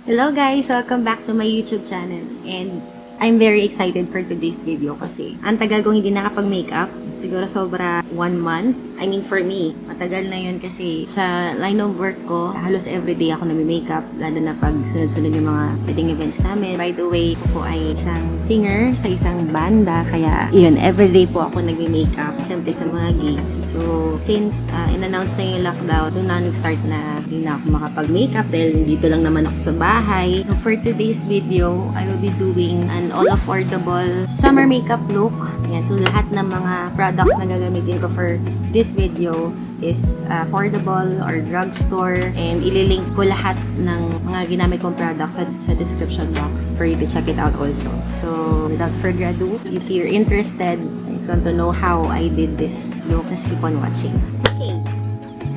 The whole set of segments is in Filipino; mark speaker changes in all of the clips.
Speaker 1: Hello guys! Welcome back to my YouTube channel. And I'm very excited for today's video kasi ang tagal kong hindi nakapag-makeup. Siguro sobra 1 month. I mean for me, matagal na yun kasi sa line of work ko, halos everyday ako nami-makeup. Lalo na pag sunod-sunod yung mga wedding events namin. By the way, ako po ay isang singer sa isang banda. Kaya yun, everyday po ako nagmi-makeup. Siyempre sa mga gigs. So, since in-announce na yung lockdown, doon na nag-start na hindi na ako makapag-makeup dahil dito lang naman ako sa bahay. So, for today's video, I will be doing an all-affordable summer makeup look. Yan. So, lahat ng mga products na gagamitin ko for this video is affordable or drugstore, and ililink ko lahat ng mga ginamit kong products sa description box for you to check it out also. So, without further ado, if you're interested, if you want to know how I did this look, just keep on watching. Okay.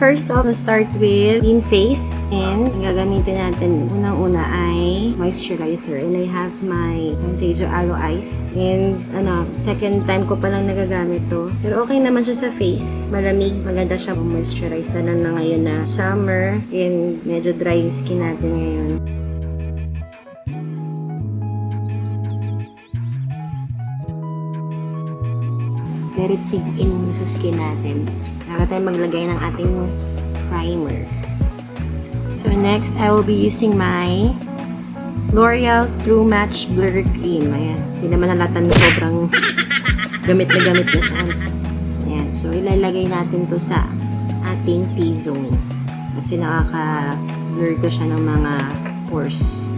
Speaker 1: First off, we'll start with clean face, and ang gagamitin natin unang-una ay moisturizer, and I have my Jeju aloe eyes, and second time ko palang nagagamit to, pero okay naman siya sa face, malamig, maganda siya moisturize na ngayon na summer, and medyo dry yung skin natin ngayon. Let it sink in sa skin natin. Bago tayo maglagay ng ating primer. So next, I will be using my L'Oreal True Match Blur Cream. Ayan. Hindi naman halatan na sobrang gamit na siya. Ayan. So ilalagay natin to sa ating T-zone. Kasi nakaka-blur ko siya ng mga pores.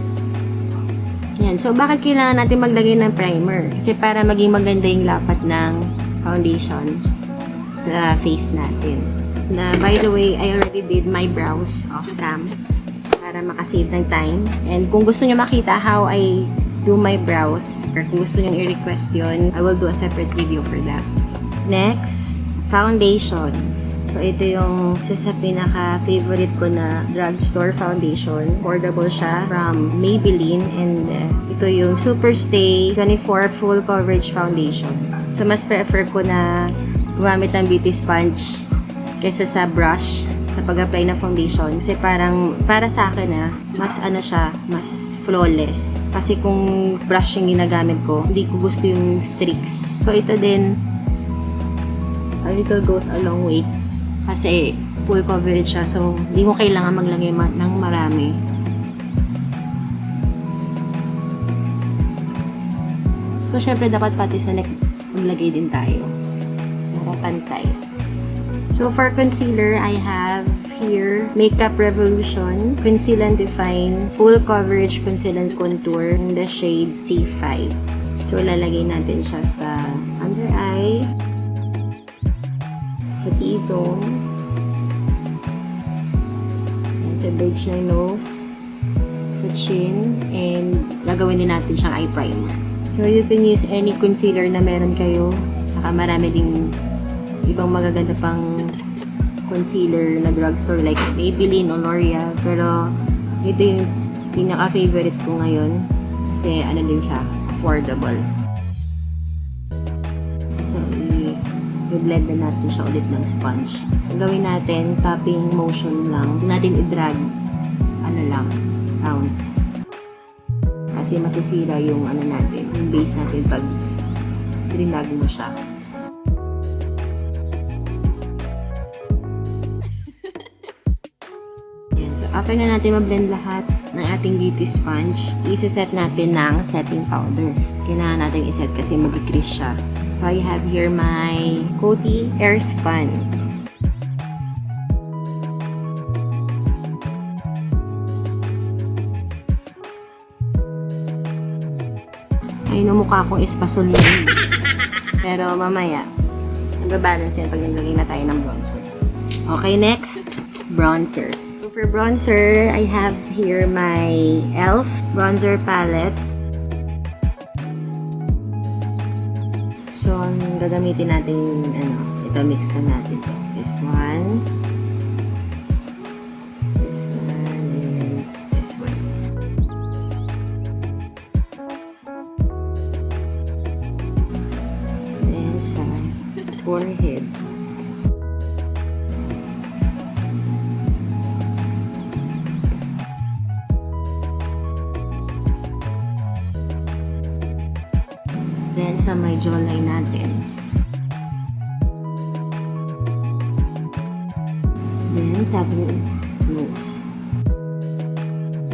Speaker 1: Ayan. So bakit kailangan natin maglagay ng primer? Kasi para maging maganda yung lapat ng foundation sa face natin. Na, by the way, I already did my brows off cam para makasave ng time. And kung gusto nyo makita how I do my brows, or kung gusto nyo i-request yun, I will do a separate video for that. Next, foundation. So, ito yung isa sa pinaka-favorite ko na drugstore foundation. Affordable siya from Maybelline, and ito yung Superstay 24 Full Coverage Foundation. So, mas prefer ko na gumamit ng beauty sponge kaysa sa brush sa pag-apply ng foundation. Kasi parang, para sa akin mas siya, mas flawless. Kasi kung brush yung ginagamit ko, hindi ko gusto yung streaks. So, ito din, a little goes a long way. Kasi full coverage siya. So, hindi mo kailangan maglagay ng marami. So, syempre, dapat pati sa neck maglagay din tayo para pantay. So for concealer, I have here Makeup Revolution Conceal and Define Full Coverage Conceal and Contour in the shade C5. So ilalagay natin siya sa under eye, sa T-zone, and sa bridge ng nose, sa chin, and gagawin din natin siyang eye primer. So, you can use any concealer na meron kayo. Saka marami ding ibang magaganda pang concealer na drugstore like Maybelline o L'Oreal. Pero, ito yung pinaka-favorite ko ngayon. Kasi, din siya, affordable. So, i-blend na natin siya ulit ng sponge. Ang gawin natin, tapping motion lang. Hindi natin i-drag, rounds. Kasi masisira yung natin, yung base natin pag drinag mo siya. Yan. So, after na natin ma-blend lahat ng ating beauty sponge, isa-set natin ng setting powder. Kailangan natin iset kasi mag-crease siya. So, I have here my Coty Airspun. Ay, mukha akong espasol yun. Pero mamaya, nagbabalance yan pag naglagay na tayo ng bronzer. Okay, next, bronzer. So for bronzer, I have here my e.l.f. bronzer palette. So, ang gagamitin natin, ito, mix na natin ito. This one, and this one. Sa forehead. sa may jawline natin. Then, sabi nose.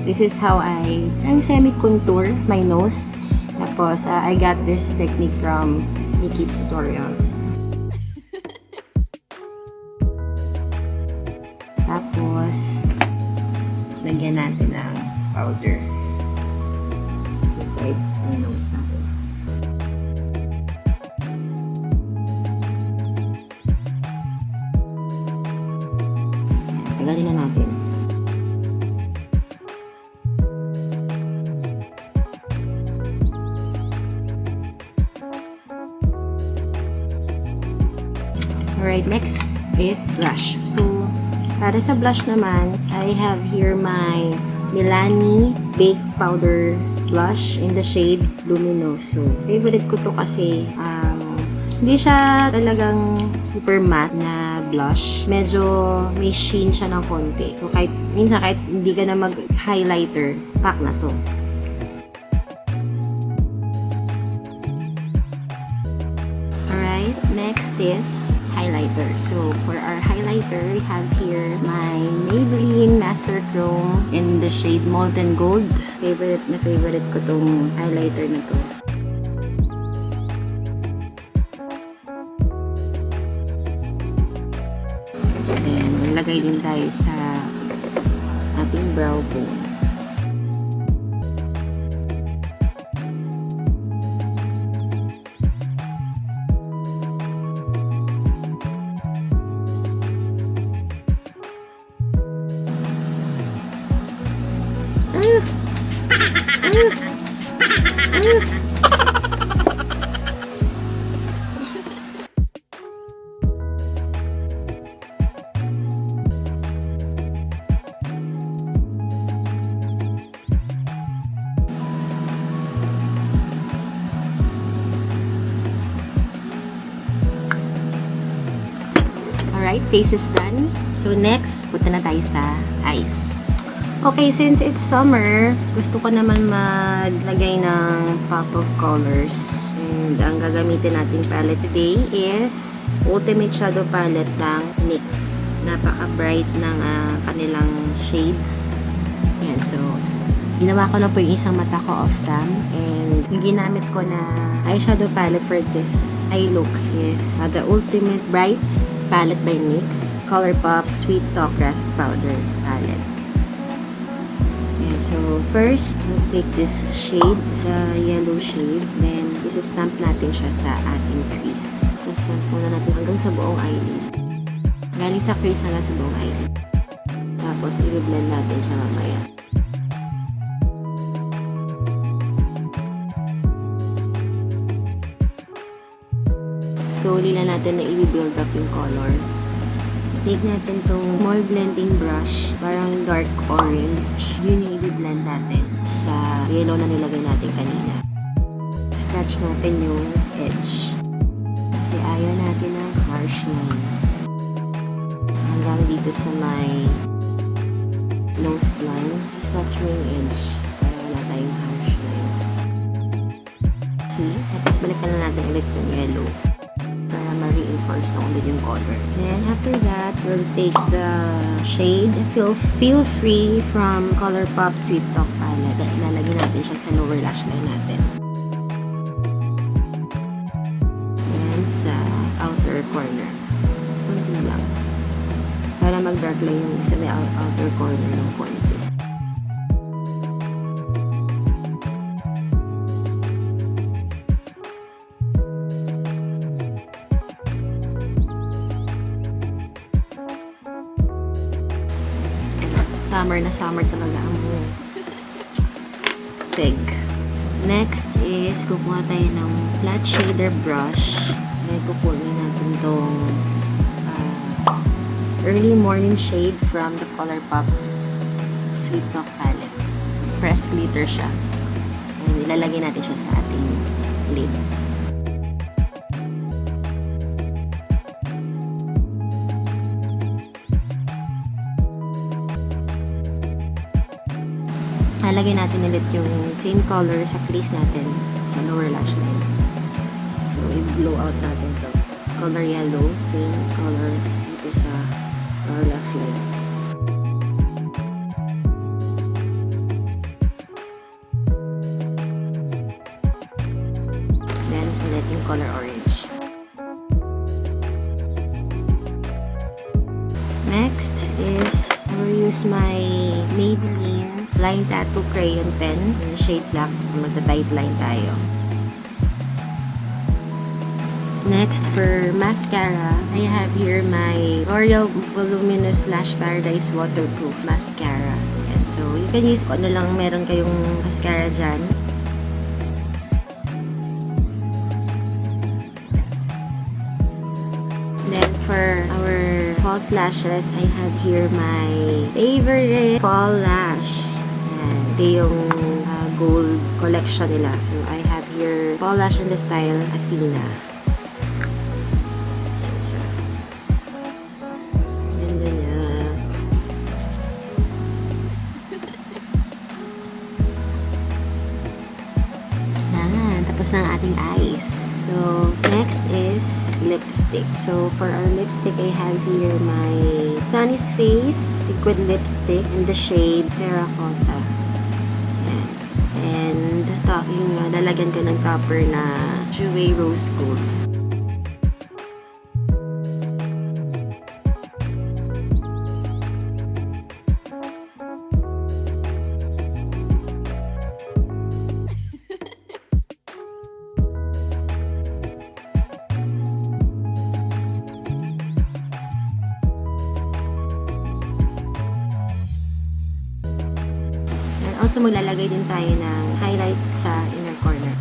Speaker 1: This is how ang semi-contour my nose. Tapos, I got this technique from Nikki Tutorials. Tapos, lagyan natin ng powder sa side ng nose natin. Tagalin na natin. Alright, next is blush. So, para sa blush naman, I have here my Milani Baked Powder Blush in the shade Luminoso. Favorite ko to kasi hindi siya talagang super matte na blush. Medyo may sheen siya ng konti. So, minsan kahit hindi ka na mag-highlighter, pack na to. Alright, next is highlighter. So, for our highlighter, we have here my Maybelline Master Chrome in the shade Molten Gold. Favorite ko tong highlighter na to. Then, nilagay din tayo sa ating brow bone. Alright, face is done. So next, punta na tayo sa eyes. Okay, since it's summer, gusto ko naman maglagay ng pop of colors. And ang gagamitin nating palette today is Ultimate Shadow Palette ng NYX. Napaka-bright ng kanilang shades. Yan, so ginawa ko na po yung isang mata ko off cam. And yung ginamit ko na eyeshadow palette for this eye look is the Ultimate Brights Palette by NYX Colourpop Sweet Talk Rust Powder Palette. So, first, we'll take this shade, the yellow shade. Then, isa-stamp natin siya sa ating crease. Isa-stamp muna natin hanggang sa buong eyelid. Galing sa crease hanggang sa buong eyelid. Tapos, i-blend natin siya mamaya. Slowly lang natin na i-build up yung color. Take natin tong small blending brush, parang dark orange. Yun yung i-blend natin sa yellow na nilagay natin kanina. Scratch natin yung edge. Kasi ayaw natin ng harsh lines. Hanggang dito sa may nose line. Scratch mo yung edge para wala tayong harsh lines. See? Tapos balikan na natin ulit yung yellow para ma-reinforce na ulit yung color. Then, after that, we'll take the shade Feel Free from Colourpop Sweet Talk Palette. Ilalagay natin siya sa lower lash line natin. And sa outer corner. Kunti lang. Para mag-dark line yung sa may outer corner ng konti. Summer talaga ang peg. Next is kukuha tayo ng flat shader brush. Then kukunin natin tong early morning shade from the Colourpop Sweet Talk palette. Pressed glitter siya. And ilalagay natin siya sa ating lid. Lalagay natin ulit yung same color sa crease natin sa lower lash line. So, i-blow out natin to. Color yellow. Same color dito sa our left leg. Then, ulit yung color orange. Next is, I will use my Maybelline Line Tattoo Crayon Pen in the shade black. Magta-tight line tayo. Next, for mascara, I have here my L'Oreal Voluminous Lash Paradise Waterproof Mascara. Ayan. So, you can use kung ano lang meron kayong mascara dyan. Then, for our false lashes, I have here my favorite Paulash. Ayan. Ito yung gold collection nila. So, I have here Paulash in the style Athena. Ayan siya. Ganda niya. Tapos na ang ating eyes. So, next is lipstick. So, for our lipstick, I have here my Sunnies Face Liquid Lipstick in the shade Terracotta. Ayan. And, ito, yung lalagyan ko ng topper na Jouer Rose Gold. Also, maglalagay din tayo ng highlight sa inner corner.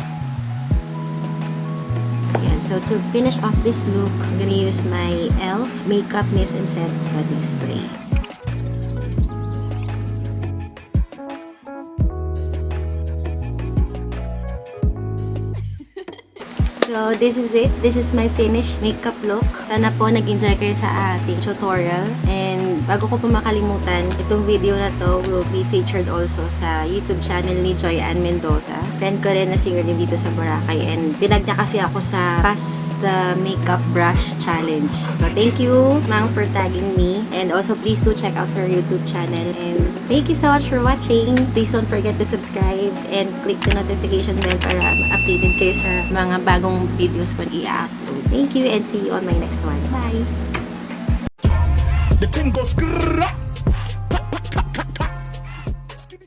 Speaker 1: Ayan. So, to finish off this look, I'm gonna use my e.l.f. Makeup Mist and Set Setting Spray. So, this is it. This is my finished makeup look. Sana po nag-enjoy kayo sa ating tutorial. And bago ko po makalimutan, itong video na to will be featured also sa YouTube channel ni Joy Ann Mendoza. Friend ko rin na singer din dito sa Boracay. And tinag niya kasi ako sa Pass the Makeup Brush Challenge. So, thank you, Mang, for tagging me. And also, please do check out her YouTube channel. And thank you so much for watching. Please don't forget to subscribe and click the notification bell para updated kayo sa mga bagong videos ko i-upload. Thank you and see you on my next one. Bye!
Speaker 2: The thing goes grrrr.